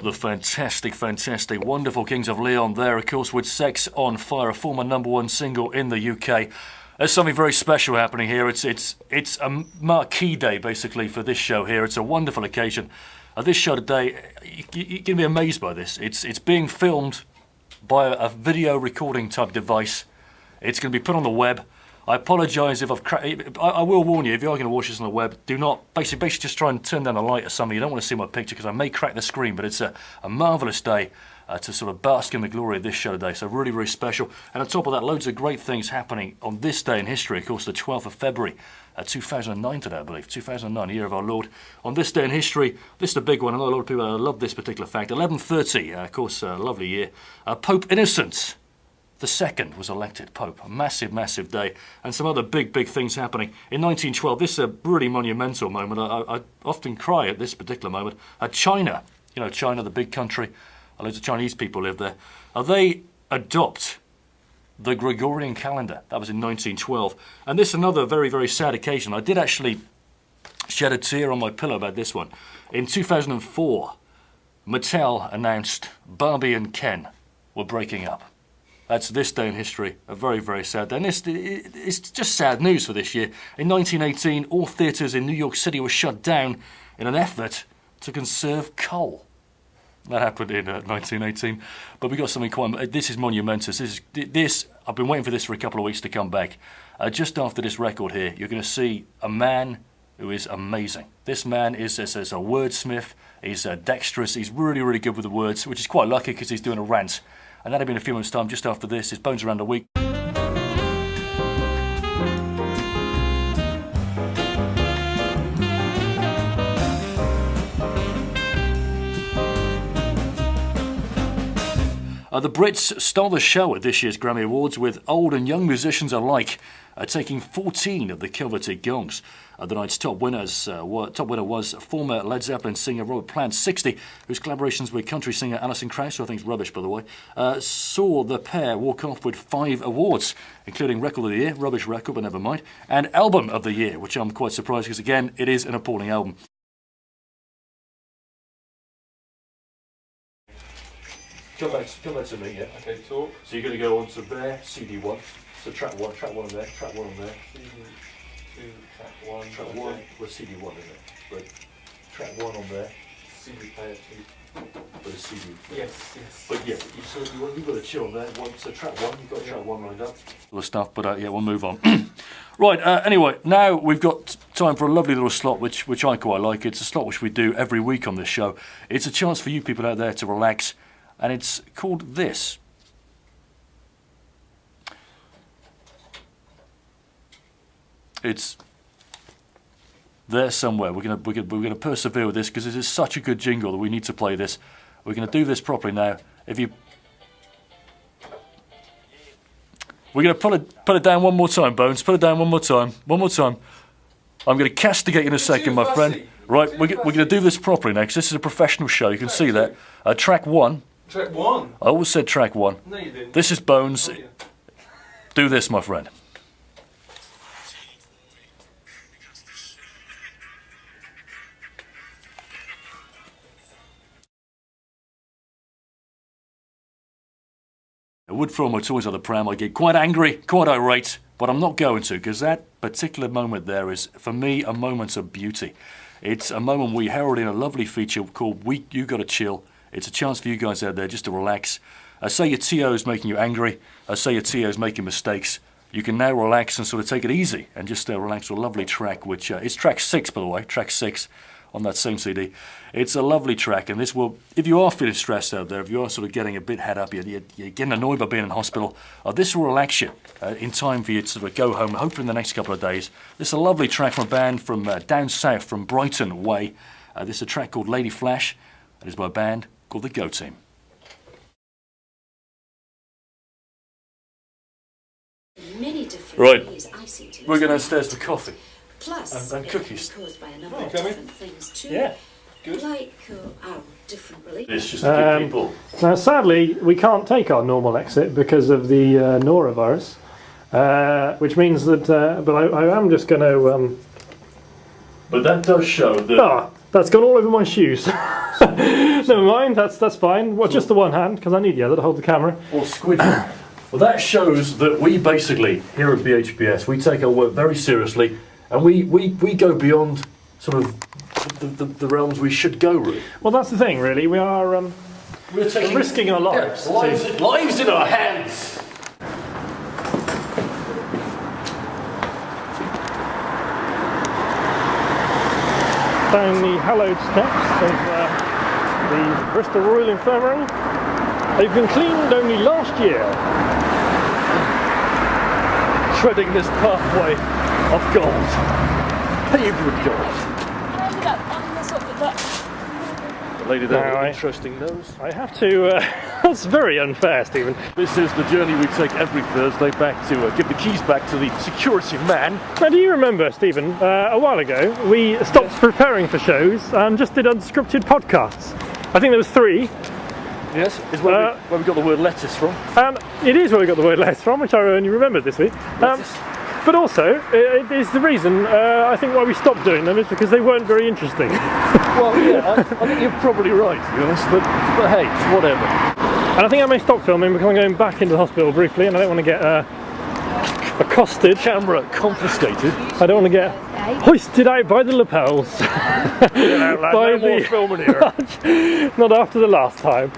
The fantastic, fantastic, wonderful Kings of Leon there, of course, with Sex on Fire, a former #1 single in the UK. There's something very special happening here. It's a marquee day, basically, for this show here. It's a wonderful occasion. This show today, you're going to be amazed by this. It's being filmed by a video recording type device. It's going to be put on the web. I apologise if I will warn you, if you are going to watch this on the web, do not, basically just try and turn down the light or something. You don't want to see my picture because I may crack the screen, but it's a marvellous day to sort of bask in the glory of this show today. So really, really special. And on top of that, loads of great things happening on this day in history. Of course, the 12th of February, 2009 today, I believe. 2009, year of our Lord. On this day in history, this is the big one. I know a lot of people love this particular fact. 1130, of course, a lovely year. Pope Innocent II was elected Pope. A massive, massive day. And some other big, big things happening. In 1912, this is a really monumental moment. I often cry at this particular moment. China, you know, China, the big country, loads of Chinese people live there. They adopt the Gregorian calendar. That was in 1912. And this is another very, very sad occasion. I did actually shed a tear on my pillow about this one. In 2004, Mattel announced Barbie and Ken were breaking up. That's this day in history, a very, very sad day. And it's just sad news for this year. In 1918, all theatres in New York City were shut down in an effort to conserve coal. That happened in 1918. But we got something quite... This is monumentous. This I've been waiting for this for a couple of weeks to come back. Just after this record here, you're going to see a man who is amazing. This man is a wordsmith. He's dexterous. He's really, really good with the words, which is quite lucky because he's doing a rant. And that'll be in a few minutes' time, just after this. His Bones Around a Week. The Brits stole the show at this year's Grammy Awards with old and young musicians alike taking 14 of the coveted gongs. The night's top winner was former Led Zeppelin singer Robert Plant, 60, whose collaborations with country singer Alison Krauss, who I think is rubbish by the way, saw the pair walk off with 5 awards, including Record of the Year, rubbish record but never mind, and Album of the Year, which I'm quite surprised because again, it is an appalling album. Come back to me, yeah. Okay, talk. So you're going to go on to there, CD1. So track one on there, track 1 on there. CD2, track 1. Track 1 was CD1, isn't it? But track 1 on there. CD player 2. But a CD. Yes. But yeah, you've got to chill on there. So track 1, you've got track 1 lined up. All the stuff, but yeah, we'll move on. Right, anyway, now we've got time for a lovely little slot which I quite like. It's a slot which we do every week on this show. It's a chance for you people out there to relax. And it's called this. It's there somewhere. We're gonna persevere with this because this is such a good jingle that we need to play this. We're gonna do this properly now. We're gonna put it down one more time, Bones. Put it down one more time. One more time. I'm gonna castigate you in a second, my friend. Right, we're gonna do this properly now because this is a professional show. You can see that. Track 1. Track 1? I always said track 1. No, you didn't. This is Bones. Oh, yeah. Do this, my friend. I would throw my toys out the pram. I get quite angry, quite irate, but I'm not going to because that particular moment there is, for me, a moment of beauty. It's a moment we herald in a lovely feature called You Gotta Chill. It's a chance for you guys out there just to relax. Say your TO is making you angry. Say your TO is making mistakes. You can now relax and sort of take it easy and just relax to a lovely track, which is track 6, by the way, track 6 on that same CD. It's a lovely track, and this will, if you are feeling stressed out there, if you are sort of getting a bit head up, you're getting annoyed by being in hospital, this will relax you in time for you to sort of go home, hopefully in the next couple of days. This is a lovely track from a band from down south, from Brighton way. This is a track called Lady Flash. It is by a band called the Go Team. Many different Right, ways I see to we're going downstairs for coffee. Plus, and it cookies. can be caused by a number Oh, of coming? different things too. Yeah. Good. Like our different It's relationships. just to give people. Now, sadly, we can't take our normal exit because of the norovirus, which means that. But I am just going to. But that does show that. That's gone all over my shoes. Never mind, that's fine. Well, just the one hand, because I need the other to hold the camera. Or squidgy. Well, that shows that we basically, here at BHPS, we take our work very seriously, and we go beyond sort of the realms we should go, really. Well, that's the thing, really. We are We're taking, risking our lives. lives in our hands. Down the hallowed steps of the Bristol Royal Infirmary. They've been cleaned only last year. Treading this pathway of gold. Paved with gold. I ended up on the sort of that. The lady there with Now an interesting nose. I have to... that's very unfair, Stephen. This is the journey we take every Thursday back to give the keys back to the security man. Now, do you remember, Stephen, a while ago, we stopped preparing for shows and just did unscripted podcasts. I think there was 3. Yes, is where we got the word lettuce from. And it is where we got the word less from, which I only remembered this week. But also, it is the reason I think why we stopped doing them is because they weren't very interesting. Well, yeah, I think you're probably right, to be honest, but hey, whatever. And I think I may stop filming because I'm going back into the hospital briefly, and I don't want to get accosted. Camera confiscated. I don't want to get hoisted out by the lapels. No more filming here. Not after the last time.